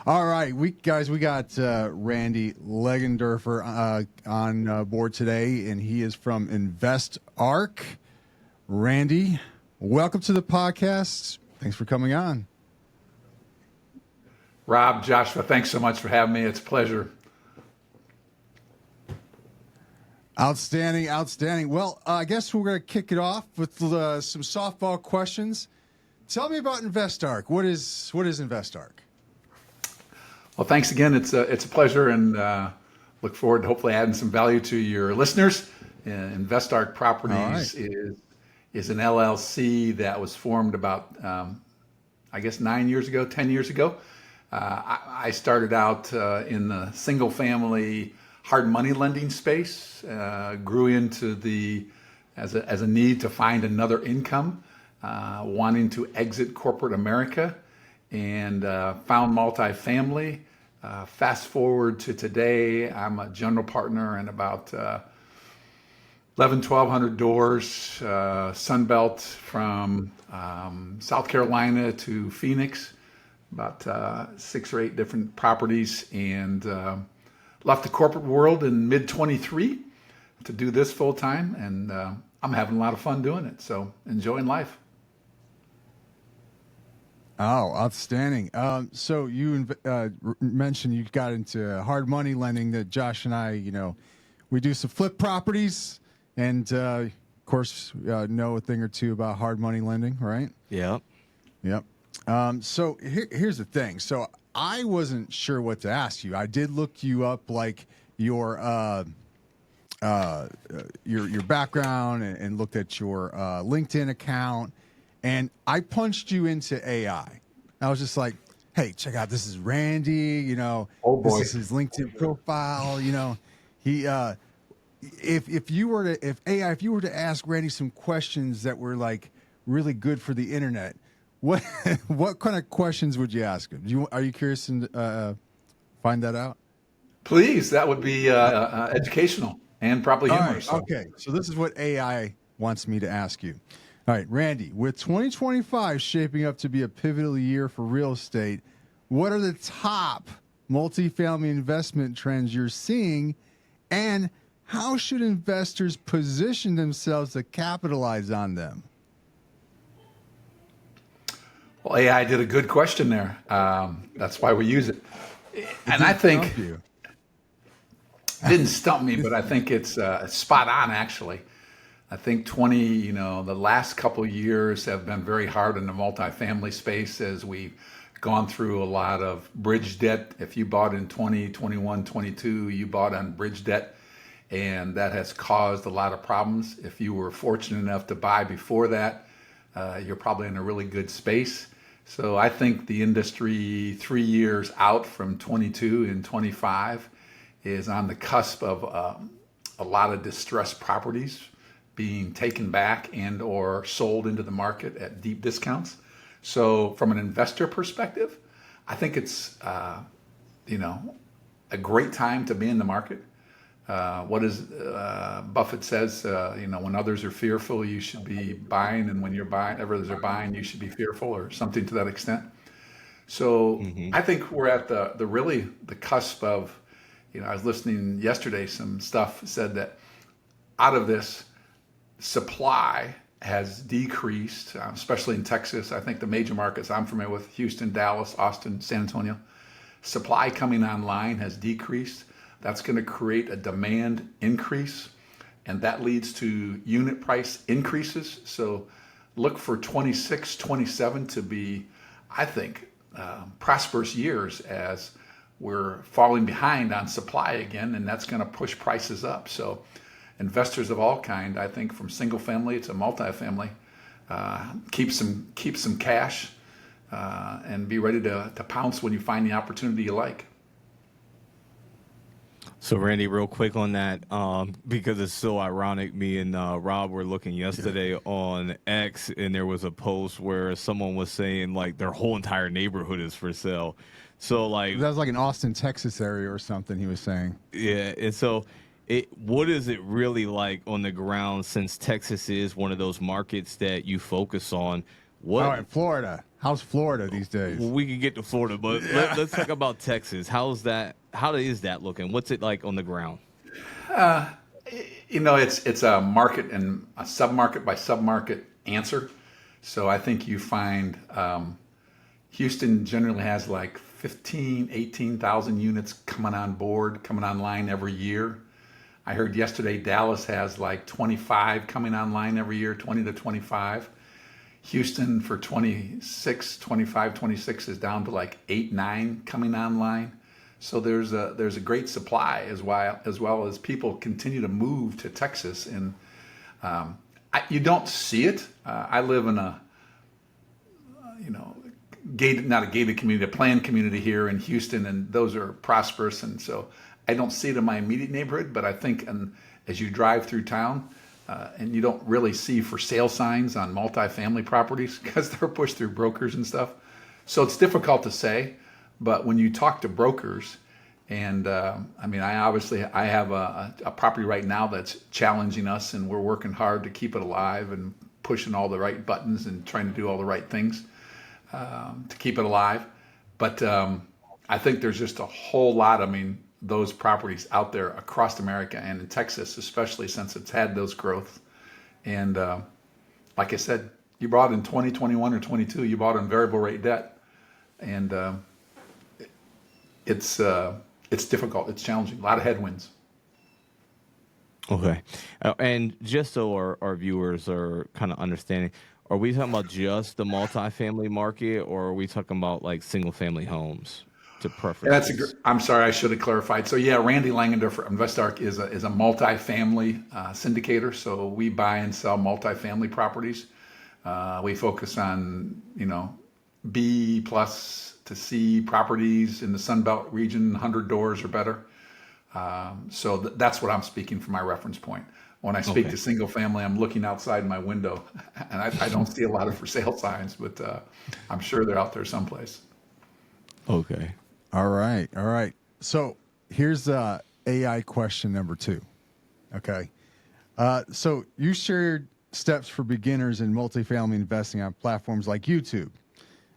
All right, we got Randy Langenderfer on board today, and he is from InvestArc. Randy, welcome to the podcast. Thanks for coming on. Rob, Joshua, thanks so much for having me. It's a pleasure. Outstanding. Well, I guess we're going to kick it off with some softball questions. Tell me about InvestArc. What is InvestArc? Well, thanks again. It's a pleasure, and look forward to hopefully adding some value to your listeners. InvestArc Properties is an LLC that was formed about, 10 years ago. I started out in the single family hard money lending space, grew into as a need to find another income, wanting to exit corporate America, and found multifamily. Fast forward to today, I'm a general partner in about 1,200 doors, Sunbelt from South Carolina to Phoenix, about 6 or 8 different properties, and left the corporate world in mid-23 to do this full time, and I'm having a lot of fun doing it, so enjoying life. Oh, outstanding. So you mentioned you got into hard money lending. That Josh and I, we do some flip properties, and of course know a thing or two about hard money lending, right? Yep. So here's the thing. So I wasn't sure what to ask you. I did look you up, like your background, and looked at your LinkedIn account, and I punched you into AI. I was just like, hey, check out, this is Randy. Oh boy. This is his LinkedIn profile. He if you were to ask Randy some questions that were like really good for the internet, what kind of questions would you ask him? Are you curious to find that out? Please, that would be educational and probably humorous. Right, okay, so this is what AI wants me to ask you. All right, Randy, with 2025 shaping up to be a pivotal year for real estate, what are the top multifamily investment trends you're seeing, and how should investors position themselves to capitalize on them? Well, AI did a good question there. That's why we use it. And I think it didn't stump me, but I think it's spot on, actually. I think the last couple of years have been very hard in the multifamily space as we've gone through a lot of bridge debt. If you bought in 20, 21, 22, you bought on bridge debt, and that has caused a lot of problems. If you were fortunate enough to buy before that, you're probably in a really good space. So I think the industry 3 years out from 22 and 25 is on the cusp of a lot of distressed properties being taken back and or sold into the market at deep discounts. So from an investor perspective, I think it's a great time to be in the market. What is Buffett says, when others are fearful, you should be buying, and when others are buying, you should be fearful, or something to that extent. So I think we're at the cusp of, I was listening yesterday, some stuff said that out of this, supply has decreased, especially in Texas. I think the major markets I'm familiar with, Houston, Dallas, Austin, San Antonio, supply coming online has decreased. That's going to create a demand increase, and that leads to unit price increases. So look for 26, 27 to be, I think, prosperous years as we're falling behind on supply again, and that's going to push prices up. So investors of all kind, I think, from single family to multifamily, keep some cash and be ready to pounce when you find the opportunity you like. So Randy, real quick on that, because it's so ironic, me and Rob were looking yesterday on X, and there was a post where someone was saying like their whole entire neighborhood is for sale. So like that was like an Austin, Texas area or something he was saying. Yeah, and so what is it really like on the ground, since Texas is one of those markets that you focus on? What? Oh, in Florida. How's Florida these days? Well, we can get to Florida, but let's talk about Texas. How's that? How is that looking? What's it like on the ground? It's a market and a submarket by submarket answer. So I think you find Houston generally has like 18,000 units coming on board, coming online every year. I heard yesterday Dallas has like 25 coming online every year, 20 to 25. Houston for 26, 25, 26 is down to like 8, 9 coming online. So there's a great supply as well as people continue to move to Texas, and you don't see it. I live in a not a gated community, a planned community here in Houston, and those are prosperous, and so I don't see it in my immediate neighborhood. But I think as you drive through town, and you don't really see for sale signs on multifamily properties because they're pushed through brokers and stuff. So it's difficult to say. But when you talk to brokers, and I have a property right now that's challenging us, and we're working hard to keep it alive and pushing all the right buttons and trying to do all the right things to keep it alive. But I think there's just a whole lot. Those properties out there across America and in Texas, especially since it's had those growth. And like I said, you bought in 2021 or 22, you bought on variable rate debt, and it's difficult. It's challenging. A lot of headwinds. Okay. And just so our viewers are kind of understanding, are we talking about just the multifamily market, or are we talking about like single family homes to preference? I'm sorry, I should have clarified. So yeah, Randy Langenderfer, InvestArc is a multifamily syndicator. So we buy and sell multifamily properties. We focus on, B plus to C properties in the Sun Belt region, 100 doors or better. So that's what I'm speaking from my reference point. When I speak to single family, I'm looking outside my window, and I don't see a lot of for sale signs, but I'm sure they're out there someplace. Okay. All right. So here's AI question number 2. Okay. So you shared steps for beginners in multifamily investing on platforms like YouTube.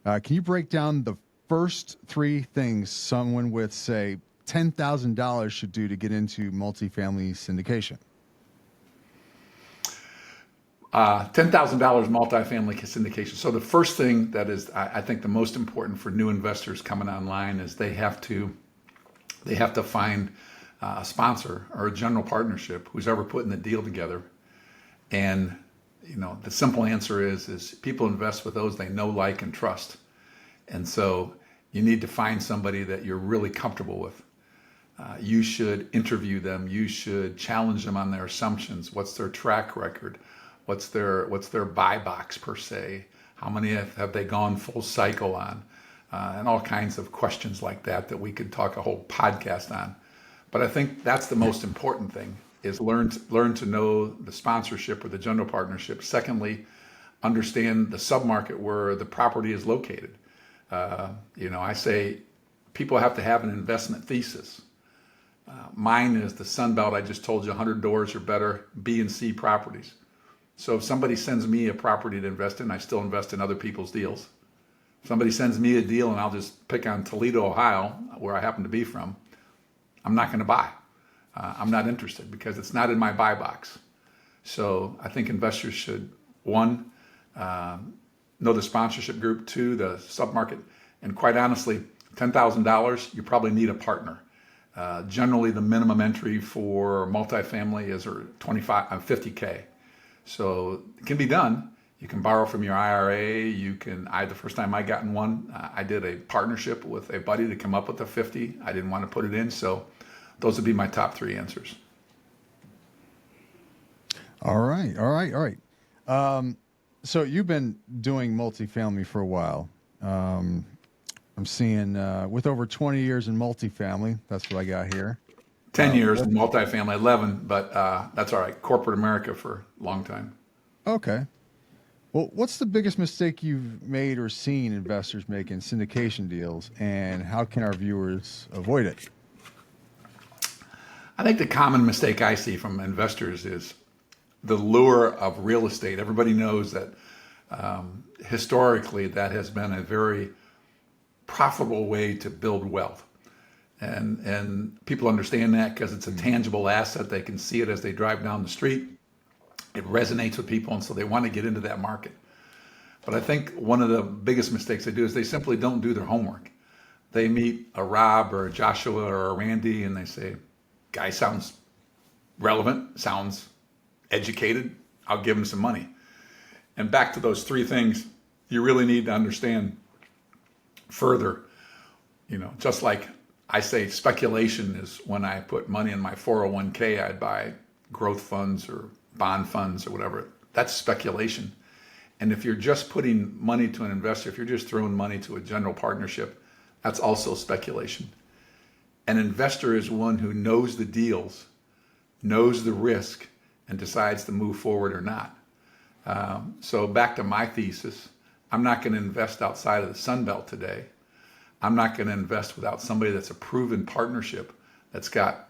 Can you break down the first 3 things someone with, say, $10,000 should do to get into multifamily syndication? $10,000 multifamily syndication. So the first thing that is, I think, the most important for new investors coming online is they have to find a sponsor or a general partnership who's ever putting the deal together. And the simple answer is people invest with those they know, like, and trust. And so you need to find somebody that you're really comfortable with. You should interview them. You should challenge them on their assumptions. What's their track record? What's their buy box per se? How many have they gone full cycle on? And all kinds of questions like that we could talk a whole podcast on. But I think that's the most important thing, is learn to know the sponsorship or the general partnership. Secondly, understand the submarket where the property is located. I say people have to have an investment thesis. Mine is the Sun Belt. I just told you, 100 doors or better, B and C properties. So if somebody sends me a property to invest in, I still invest in other people's deals. If somebody sends me a deal, and I'll just pick on Toledo, Ohio, where I happen to be from, I'm not going to buy. I'm not interested because it's not in my buy box. So I think investors should, 1, know the sponsorship group, 2, the submarket, and quite honestly, $10,000, you probably need a partner. Generally, the minimum entry for multifamily is $50K. So it can be done. You can borrow from your IRA. The first time I got in one, I did a partnership with a buddy to come up with the 50. I didn't want to put it in. So those would be my top 3 answers. All right. So you've been doing multifamily for a while. I'm seeing with over 20 years in multifamily. That's what I got here. 10 years in multifamily, 11, but that's all right. Corporate America for a long time. Okay. Well, what's the biggest mistake you've made or seen investors make in syndication deals, and how can our viewers avoid it? I think the common mistake I see from investors is the lure of real estate. Everybody knows that Historically, that has been a very profitable way to build wealth. And people understand that because it's a tangible asset. They can see it as they drive down the street. It resonates with people, and so they want to get into that market. But I think one of the biggest mistakes they do is they simply don't do their homework. They meet a Rob or a Joshua or a Randy, and they say, guy sounds relevant, sounds educated, I'll give him some money. And back to those three things, you really need to understand further, just like I say speculation is when I put money in my 401k, I'd buy growth funds or bond funds or whatever. That's speculation. And if you're just putting money to an investor, if you're just throwing money to a general partnership, that's also speculation. An investor is one who knows the deals, knows the risk, and decides to move forward or not. So back to my thesis, I'm not going to invest outside of the Sun Belt today. I'm not going to invest without somebody that's a proven partnership that's got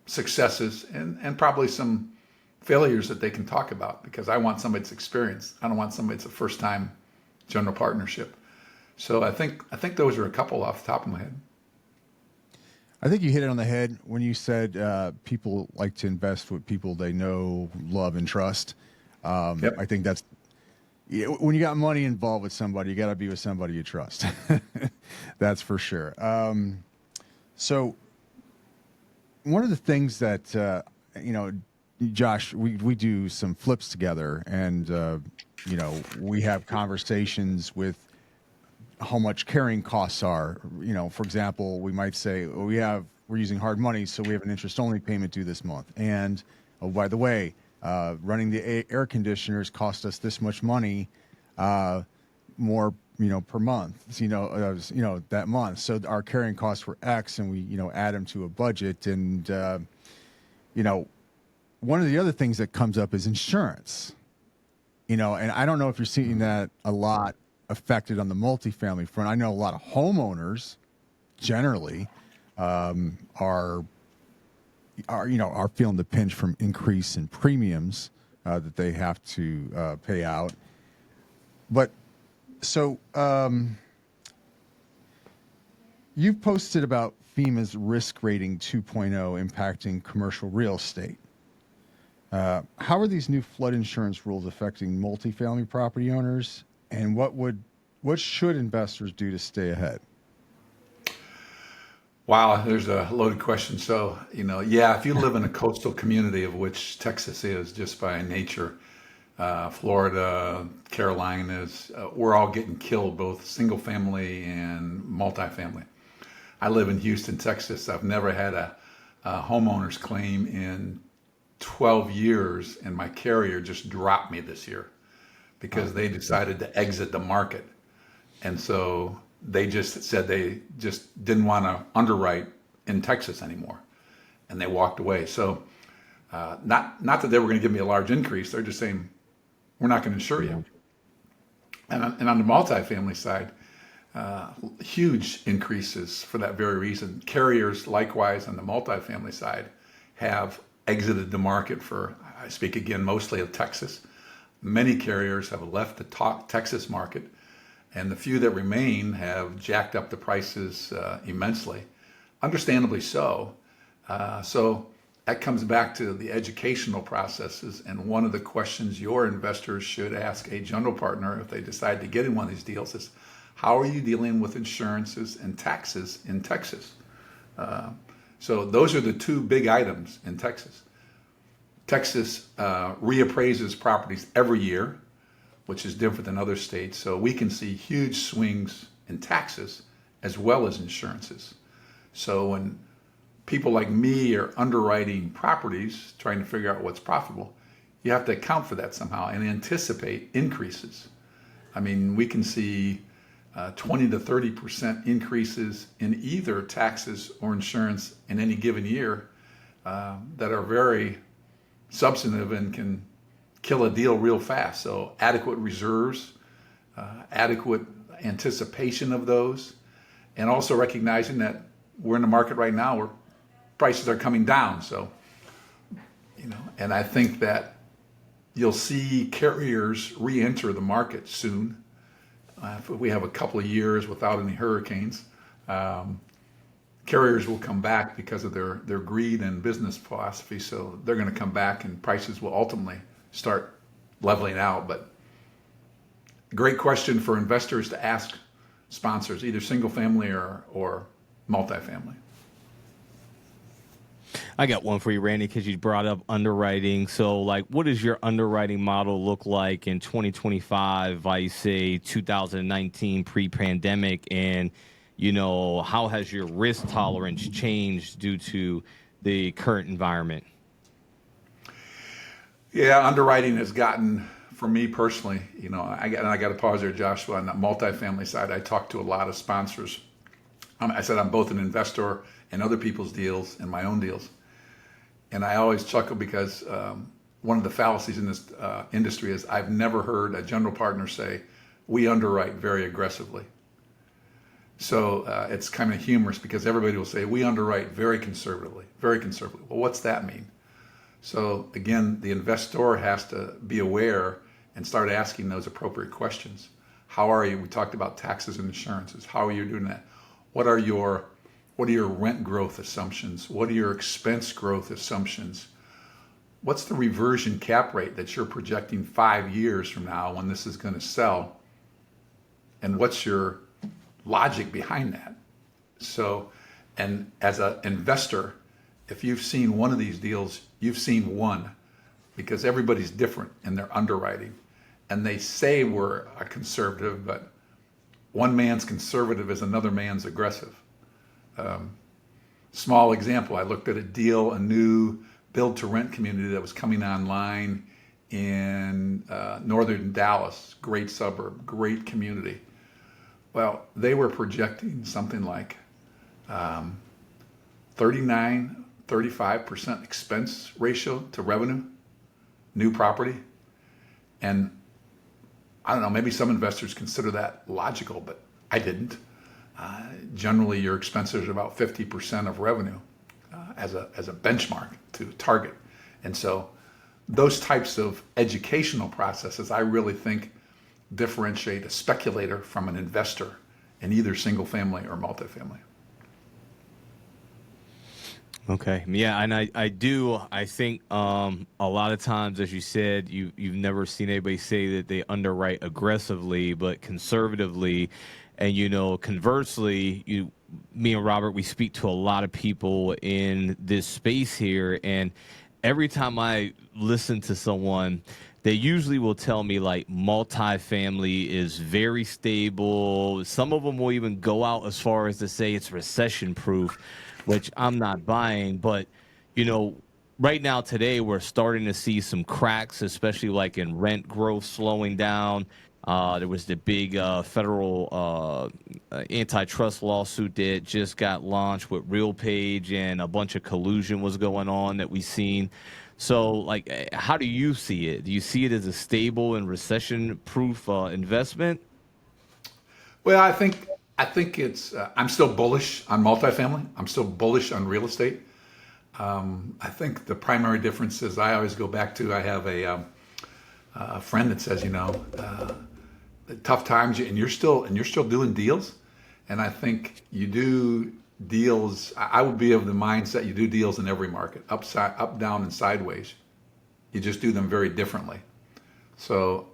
successes and probably some failures that they can talk about, because I want somebody that's experienced. I don't want somebody that's a first-time general partnership. So I think those are a couple off the top of my head. I think you hit it on the head when you said people like to invest with people they know, love, and trust. Yep. I think that's when you got money involved with somebody, you got to be with somebody you trust. That's for sure. So one of the things that, Josh, we do some flips together, and, we have conversations with how much carrying costs are. For example, we might say, we're using hard money, so we have an interest-only payment due this month. And, oh, by the way, running the air conditioners cost us this much money more, per month, that month. So our carrying costs were X, and we, add them to a budget. And, one of the other things that comes up is insurance, and I don't know if you're seeing that a lot affected on the multifamily front. I know a lot of homeowners generally are feeling the pinch from increase in premiums that they have to pay out. But so you've posted about FEMA's risk rating 2.0 impacting commercial real estate. How are these new flood insurance rules affecting multifamily property owners, and what should investors do to stay ahead? Wow, there's a loaded question. So, if you live in a coastal community, of which Texas is just by nature, Florida, Carolinas, we're all getting killed, both single family and multifamily. I live in Houston, Texas. I've never had a homeowner's claim in 12 years, and my carrier just dropped me this year because they decided to exit the market. And so they just said they just didn't want to underwrite in Texas anymore, and they walked away. So not that they were going to give me a large increase. They're just saying, we're not going to insure you. And on the multifamily side, huge increases for that very reason. Carriers, likewise, on the multifamily side, have exited the market for, I speak again mostly of Texas. Many carriers have left the Texas market, and the few that remain have jacked up the prices immensely, understandably so. So that comes back to the educational processes, and one of the questions your investors should ask a general partner if they decide to get in one of these deals is, how are you dealing with insurances and taxes in Texas? So those are the two big items in Texas. Texas reappraises properties every year, which is different than other states. So we can see huge swings in taxes as well as insurances. So when people like me are underwriting properties, trying to figure out what's profitable, you have to account for that somehow and anticipate increases. I mean, we can see 20 to 30% increases in either taxes or insurance in any given year that are very substantive and can kill a deal real fast. So adequate reserves, adequate anticipation of those, and also recognizing that we're in the market right now where prices are coming down. So, and I think that You'll see carriers re-enter the market soon. If we have a couple of years without any hurricanes, carriers will come back because of their greed and business philosophy. So they're going to come back and prices will ultimately start leveling out. But great question for investors to ask sponsors, either single family or multifamily. I got one for you, Randy, because you brought up underwriting. So, like, what does your underwriting model look like in 2025, I say 2019 pre-pandemic? And, you know, how has your risk tolerance changed due to the current environment? Yeah, underwriting has gotten, for me personally, you know, I got to pause there, Joshua. On the multifamily side, I talk to a lot of sponsors. I said I'm both an investor in other people's deals and my own deals. And I always chuckle because one of the fallacies in this industry is I've never heard a general partner say, we underwrite very aggressively. So it's kind of humorous because everybody will say, we underwrite very conservatively, very conservatively. Well, what's that mean? So again, the investor has to be aware and start asking those appropriate questions. How are you? We talked about taxes and insurances. How are you doing that? What are your rent growth assumptions? What are your expense growth assumptions? What's the reversion cap rate that you're projecting 5 years from now when this is going to sell? And what's your logic behind that? So, and as an investor, if you've seen one of these deals, you've seen one, because everybody's different in their underwriting. And they say we're a conservative, but one man's conservative is another man's aggressive. Small example, I looked at a deal, a new build-to-rent community that was coming online in northern Dallas, great suburb, great community. Well, they were projecting something like 35% expense ratio to revenue, new property. And I don't know, maybe some investors consider that logical, but I didn't. Generally, your expenses are about 50% of revenue as a benchmark to target. And so those types of educational processes, I really think, differentiate a speculator from an investor in either single family or multifamily. Okay. Yeah, and I think a lot of times, as you said, you've never seen anybody say that they underwrite aggressively, but conservatively. And, you know, conversely, me and Robert, we speak to a lot of people in this space here. And every time I listen to someone, they usually will tell me like multifamily is very stable. Some of them will even go out as far as to say it's recession proof, which I'm not buying. But, you know, right now today, we're starting to see some cracks, especially like in rent growth slowing down. There was the big federal antitrust lawsuit that just got launched with RealPage, and a bunch of collusion was going on that we've seen. So, like, how do you see it? Do you see it as a stable and recession-proof investment? Well, I think it's. I'm still bullish on multifamily. I'm still bullish on real estate. I think the primary difference is I always go back to I have a friend that says, you know, tough times, and you're still doing deals. And I think you do deals. I would be of the mindset you do deals in every market, upside, up, down, and sideways. You just do them very differently. So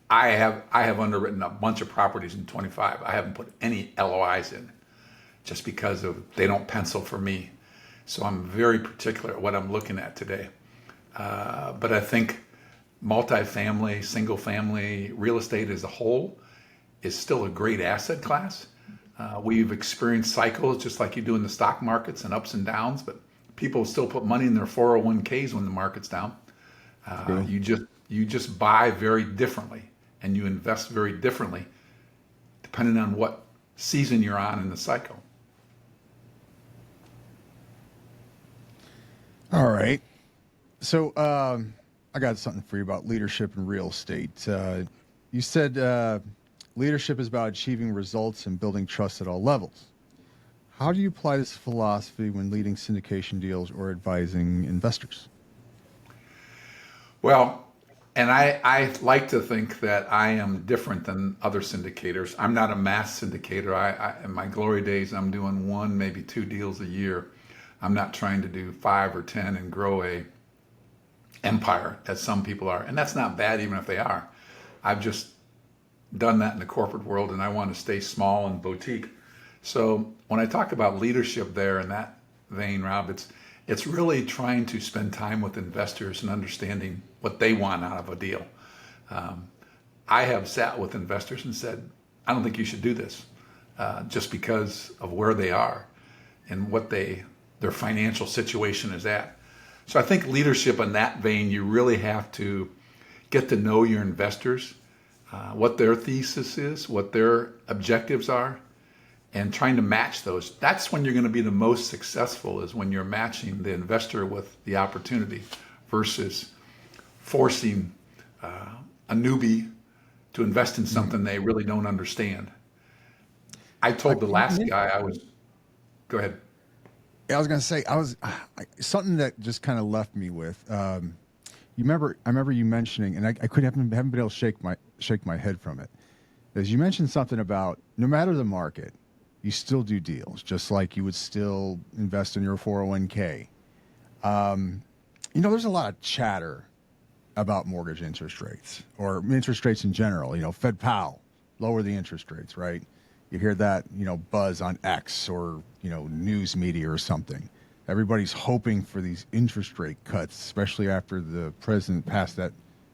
I have underwritten a bunch of properties in 25. I haven't put any LOIs in just because of they don't pencil for me. So I'm very particular at what I'm looking at today. But I think multifamily, single family, real estate as a whole is still a great asset class. We've experienced cycles just like you do in the stock markets and ups and downs, but people still put money in their 401ks when the market's down. You just buy very differently and you invest very differently depending on what season you're on in the cycle. All right. So I got something for you about leadership in real estate. You said leadership is about achieving results and building trust at all levels. How do you apply this philosophy when leading syndication deals or advising investors? Well, And I like to think that I am different than other syndicators. I'm not a mass syndicator. In my glory days, I'm doing one, maybe two deals a year. I'm not trying to do 5 or 10 and grow a empire as some people are. And that's not bad, even if they are. I've just done that in the corporate world, and I want to stay small and boutique. So when I talk about leadership there in that vein, Rob, it's really trying to spend time with investors and understanding what they want out of a deal. I have sat with investors and said, I don't think you should do this, just because of where they are and what their financial situation is at. So I think leadership in that vein, you really have to get to know your investors, what their thesis is, what their objectives are, and trying to match those. That's when you're going to be the most successful, is when you're matching the investor with the opportunity versus forcing a newbie to invest in something they really don't understand. I told the last guy go ahead. I was going to say, something that just kind of left me with, I remember you mentioning, and I haven't been able to shake my head from it, is you mentioned something about no matter the market, you still do deals, just like you would still invest in your 401k. There's a lot of chatter about mortgage interest rates or interest rates in general. Fed Powell, lower the interest rates, right? You hear that, buzz on X or, news media or something. Everybody's hoping for these interest rate cuts, especially after the president passed that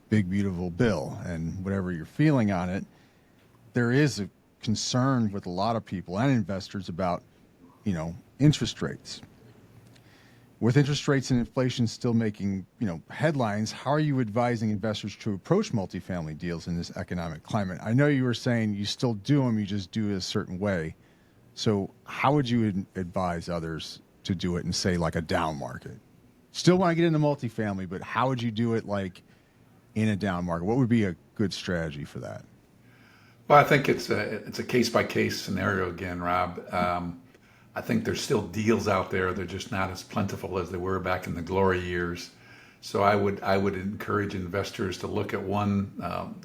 big, beautiful bill. And whatever you're feeling on it, there is a concern with a lot of people and investors about, interest rates. With interest rates and inflation still making, headlines, how are you advising investors to approach multifamily deals in this economic climate? I know you were saying you still do them, you just do it a certain way. So how would you advise others to do it in, say, like a down market? Still want to get into multifamily, but how would you do it like in a down market? What would be a good strategy for that? Well, I think it's a case by case scenario again, Rob. I think there's still deals out there. They're just not as plentiful as they were back in the glory years. So I would encourage investors to look at one,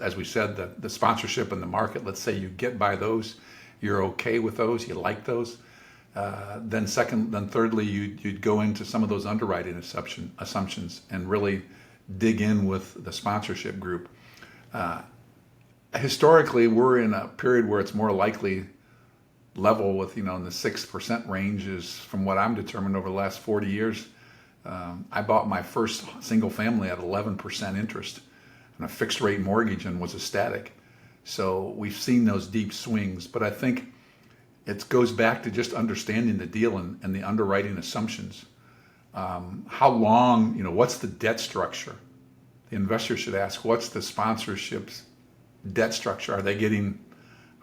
as we said, the sponsorship in the market. Let's say you get by those, you're okay with those, you like those. Then thirdly, you'd go into some of those underwriting assumptions and really dig in with the sponsorship group. Historically, we're in a period where it's more likely level with, in the 6% range is from what I'm determined over the last 40 years. I bought my first single family at 11% interest on a fixed rate mortgage and was ecstatic. So we've seen those deep swings, but I think it goes back to just understanding the deal and the underwriting assumptions. How long, what's the debt structure? The investor should ask, what's the sponsorship's debt structure? Are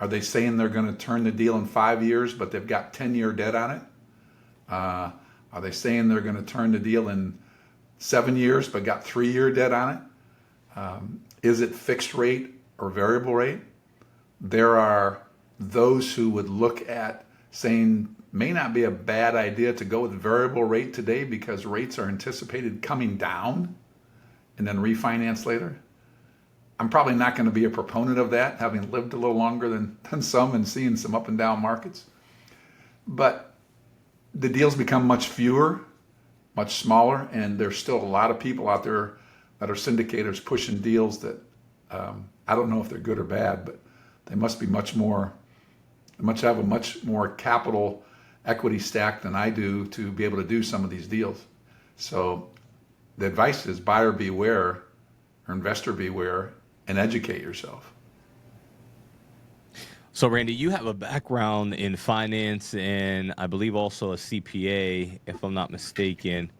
they saying they're going to turn the deal in 5 years, but they've got 10-year debt on it? Are they saying they're going to turn the deal in 7 years, but got 3-year debt on it? Is it fixed rate or variable rate? There are those who would look at saying may not be a bad idea to go with variable rate today because rates are anticipated coming down and then refinance later. I'm probably not going to be a proponent of that, having lived a little longer than some and seeing some up and down markets. But the deals become much fewer, much smaller, and there's still a lot of people out there that are syndicators pushing deals that I don't know if they're good or bad, but they must have a much more capital equity stack than I do to be able to do some of these deals. So the advice is buyer beware or investor beware and educate yourself. So, Randy, you have a background in finance and I believe also a CPA, if I'm not mistaken.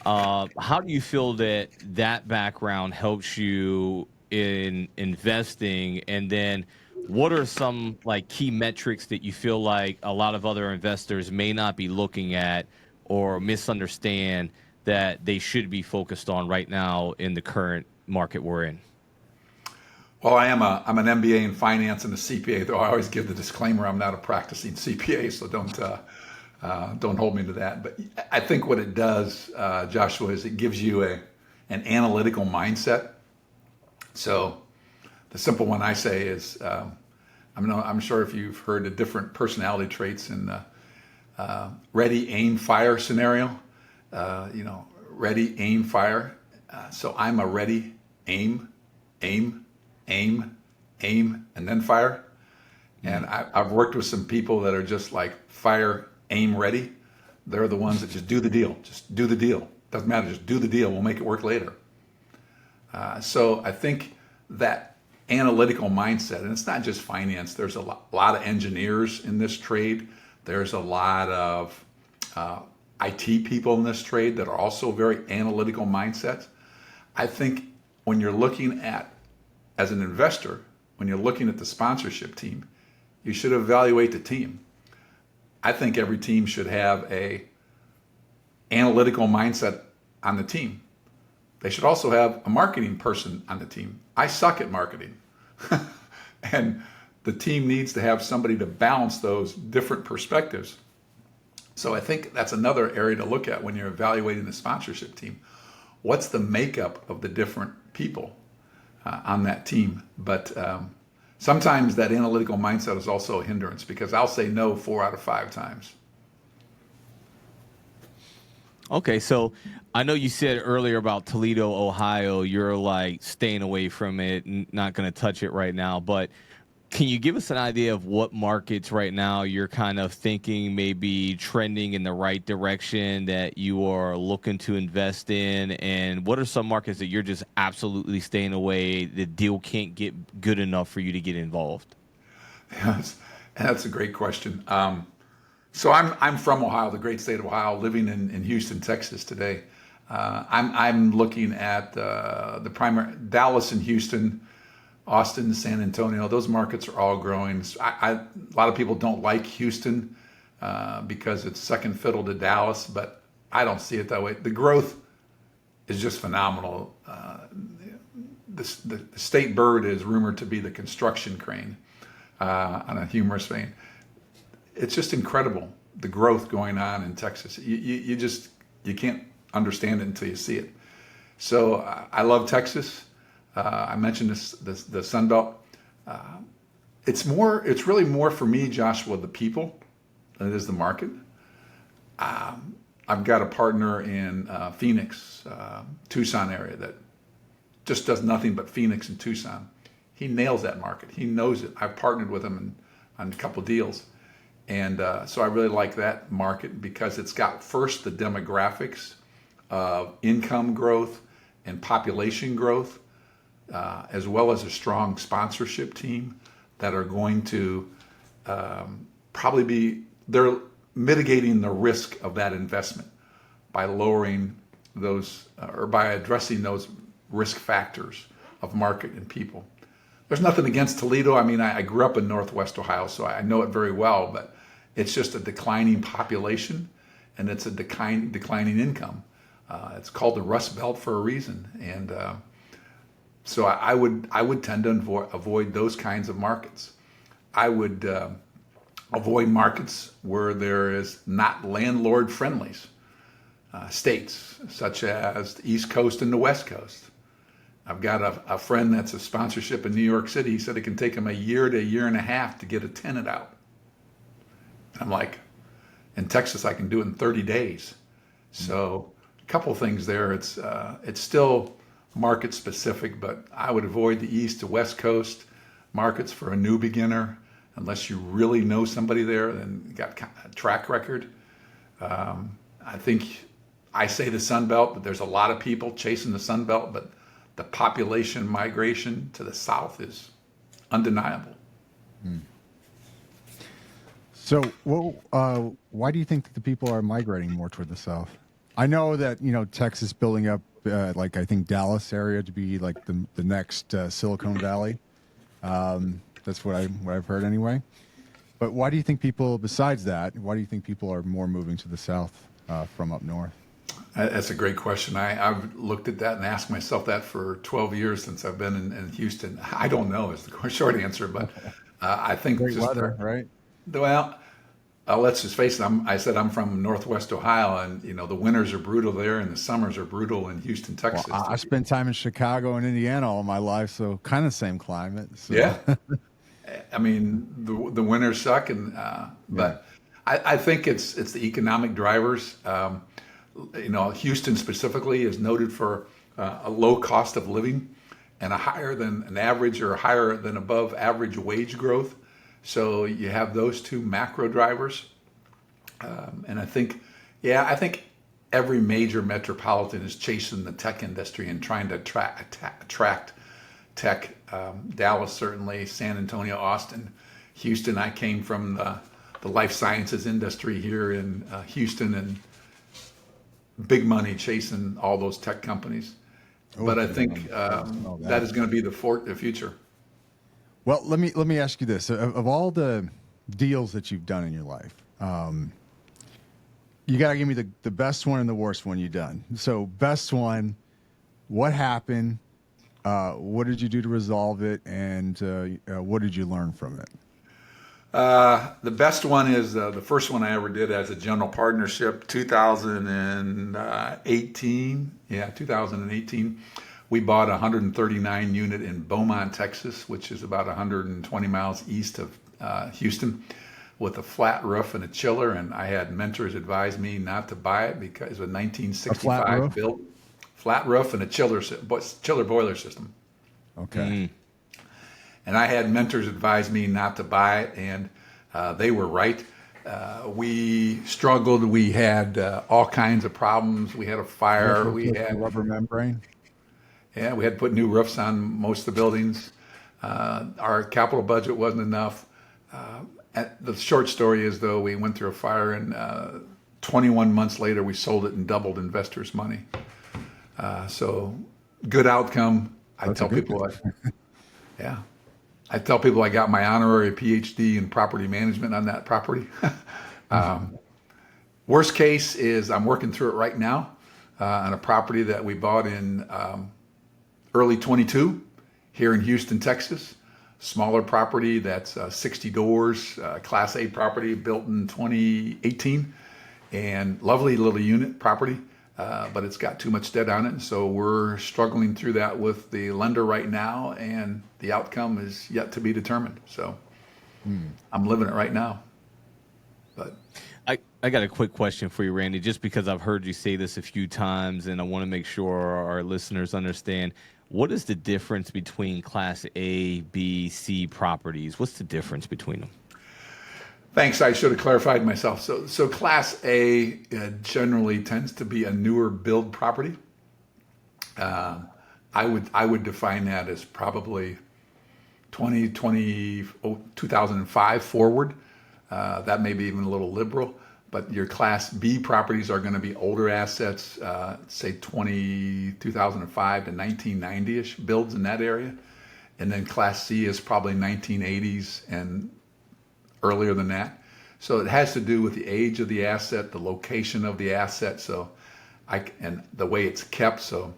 How do you feel that background helps you in investing? And then what are some key metrics that you feel like a lot of other investors may not be looking at or misunderstand that they should be focused on right now in the current market we're in? Well, I'm an MBA in finance and a CPA, though I always give the disclaimer I'm not a practicing CPA, so don't hold me to that. But I think what it does, Joshua, is it gives you an analytical mindset. So the simple one I say is, I'm sure if you've heard the different personality traits in the ready, aim, fire scenario, ready, aim, fire. So I'm a ready, aim, aim, aim, aim, and then fire. And I've worked with some people that are just like fire, aim, ready. They're the ones that just do the deal. Just do the deal. Doesn't matter. Just do the deal. We'll make it work later. So I think that analytical mindset, and it's not just finance. There's a lot of engineers in this trade. There's a lot of IT people in this trade that are also very analytical mindsets. I think when you're looking at, as an investor, when you're looking at the sponsorship team, you should evaluate the team. I think every team should have a analytical mindset on the team. They should also have a marketing person on the team. I suck at marketing. And the team needs to have somebody to balance those different perspectives. So I think that's another area to look at when you're evaluating the sponsorship team. What's the makeup of the different people on that team? But sometimes that analytical mindset is also a hindrance, because I'll say no 4 out of 5 times. Okay, so I know you said earlier about Toledo, Ohio, you're like staying away from it, not going to touch it right now, but can you give us an idea of what markets right now you're kind of thinking maybe trending in the right direction that you are looking to invest in? And what are some markets that you're just absolutely staying away, the deal can't get good enough for you to get involved? Yes, that's a great question. So I'm from Ohio, the great state of Ohio, living in Houston, Texas today. I'm looking at the primary Dallas and Houston, Austin, San Antonio. Those markets are all growing. A lot of people don't like Houston because it's second fiddle to Dallas, but I don't see it that way. The growth is just phenomenal. The state bird is rumored to be the construction crane, on a humorous vein. It's just incredible, the growth going on in Texas. You can't understand it until you see it. So I love Texas. I mentioned the Sun Belt. It's really more for me, Joshua, the people than it is the market. I've got a partner in Phoenix, Tucson area that just does nothing but Phoenix and Tucson. He nails that market. He knows it. I've partnered with him on a couple deals. And so I really like that market because it's got first the demographics of income growth and population growth, as well as a strong sponsorship team that are going to they're mitigating the risk of that investment by lowering those or by addressing those risk factors of market and people. There's nothing against Toledo. I mean, I grew up in Northwest Ohio, so I know it very well, but it's just a declining population and it's a declining income. It's called the Rust Belt for a reason. And so I would tend to avoid those kinds of markets. I would avoid markets where there is not landlord friendly states, such as the East Coast and the West Coast. I've got a friend that's a sponsorship in New York City. He said it can take him a year to a year and a half to get a tenant out. I'm like, in Texas, I can do it in 30 days. So a couple things there. It's still market specific, but I would avoid the East to West Coast markets for a new beginner, unless you really know somebody there and got a track record. I think I say the Sun Belt, but there's a lot of people chasing the Sun Belt, but the population migration to the South is undeniable. So, why do you think that the people are migrating more toward the South? I know that, Texas building up, like I think Dallas area to be like the next Silicon Valley. That's what I've heard anyway. But why do you think people, besides that, why do you think people are more moving to the South from up north? That's a great question. I've looked at that and asked myself that for 12 years since I've been in Houston. I don't know is the short answer, but I think Great weather, right? Well, let's just face it. I said I'm from Northwest Ohio, and the winters are brutal there, and the summers are brutal in Houston, Well, Texas. I spent time in Chicago and Indiana all my life, so kind of same climate. So Yeah, I mean the winters suck, and yeah, but I think it's the economic drivers. Houston specifically is noted for a low cost of living and a higher than an average or higher than above average wage growth. So you have those two macro drivers. And I think every major metropolitan is chasing the tech industry and trying to attract tech. Dallas, certainly, San Antonio, Austin, Houston. I came from the life sciences industry here in Houston, and big money chasing all those tech companies. But I think that is going to be the future. well, let me ask you this: of all the deals that you've done in your life, you got to give me the best one and the worst one you've done. So, best one, what happened? What did you do to resolve it, and what did you learn from it? The best one is the first one I ever did as a general partnership, 2018. Yeah, 2018. We bought a 139 unit in Beaumont, Texas, which is about 120 miles east of Houston, with a flat roof and a chiller. And I had mentors advise me not to buy it because it was a A flat 1965 roof? built flat roof and a chiller boiler system. Okay. And I had mentors advise me not to buy it, and they were right. We struggled. We had all kinds of problems. We had a fire. We The had rubber membrane. we had to put new roofs on most of the buildings. Our capital budget wasn't enough. The short story is, though, we went through a fire, and 21 months later, we sold it and doubled investors' money. So good outcome. That's a good thing. Yeah. I tell people I got my honorary PhD in property management on that property. Worst case is I'm working through it right now on a property that we bought in early 22 here in Houston, Texas. Smaller property that's 60 doors, Class A property built in 2018, and lovely little unit property. But it's got too much debt on it. So we're struggling through that with the lender right now, and the outcome is yet to be determined. So I'm living it right now. But I got a quick question for you, Randy, just because I've heard you say this a few times, and I want to make sure our listeners understand. What is the difference between Class A, B, C properties? What's the difference between them? thanks. I should have clarified myself. So Class A generally tends to be a newer build property. I would define that as probably 2005 forward. That may be even a little liberal. But your Class B properties are going to be older assets, say 2005 to 1990-ish builds in that area. And then Class C is probably 1980s and earlier than that. So it has to do with the age of the asset, the location of the asset, and the way it's kept. So,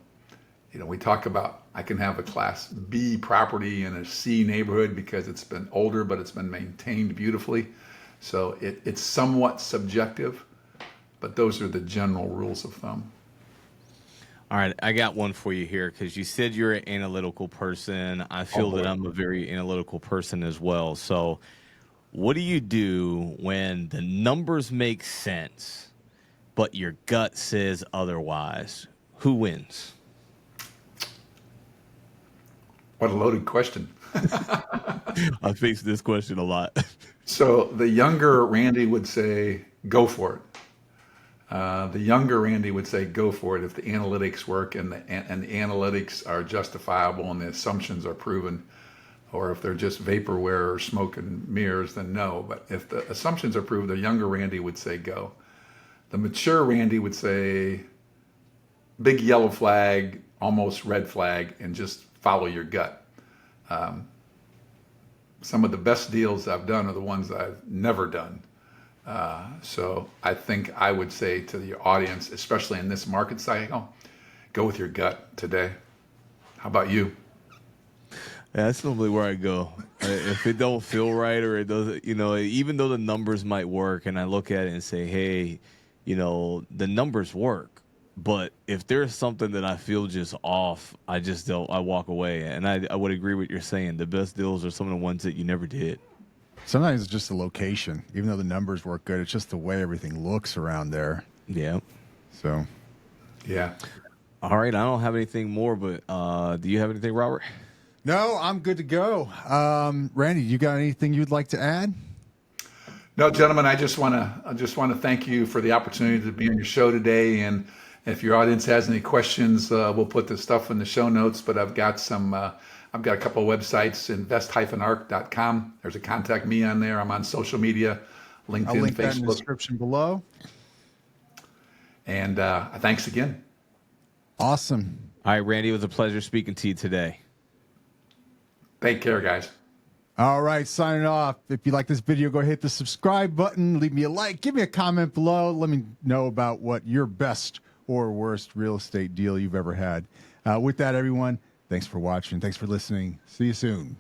we talk about I can have a Class B property in a C neighborhood because it's been older, but it's been maintained beautifully. So it's somewhat subjective, but those are the general rules of thumb. All right, I got one for you here because you said you're an analytical person. I feel that I'm a very analytical person as well. So what do you do when the numbers make sense, but your gut says otherwise? Who wins? What a loaded question. I face this question a lot. So the younger Randy would say, go for it. The younger Randy would say, go for it if the analytics work and the analytics are justifiable and the assumptions are proven. Or if they're just vaporware or smoke and mirrors, then no. But if the assumptions are proved, the younger Randy would say go. The mature Randy would say big yellow flag, almost red flag, and just follow your gut. Some of the best deals I've done are the ones I've never done. So I think I would say to the audience, especially in this market cycle, go with your gut today. How about you? That's normally where I go. If it don't feel right or it doesn't, even though the numbers might work, and I look at it and say, hey, the numbers work, but if there's something that I feel just off, I just don't. I walk away, and I would agree with you're saying. The best deals are some of the ones that you never did. Sometimes it's just the location. Even though the numbers work good, it's just the way everything looks around there. Yeah. So, Yeah. All right. I don't have anything more, but do you have anything, Robert? no, I'm good to go. Randy, you got anything you'd like to add? No, gentlemen, I just want to thank you for the opportunity to be on your show today. And if your audience has any questions, we'll put the stuff in the show notes. But I've got a couple of websites, invest-arc.com. There's a contact me on there. I'm on social media, LinkedIn, I'll link that in the Facebook. description below. And thanks again. Awesome. All right, Randy, it was a pleasure speaking to you today. Take care, guys. All right, signing off. If you like this video, go hit the subscribe button, leave me a like, give me a comment below. Let me know about what your best or worst real estate deal you've ever had. With that, everyone, thanks for watching. Thanks for listening. See you soon.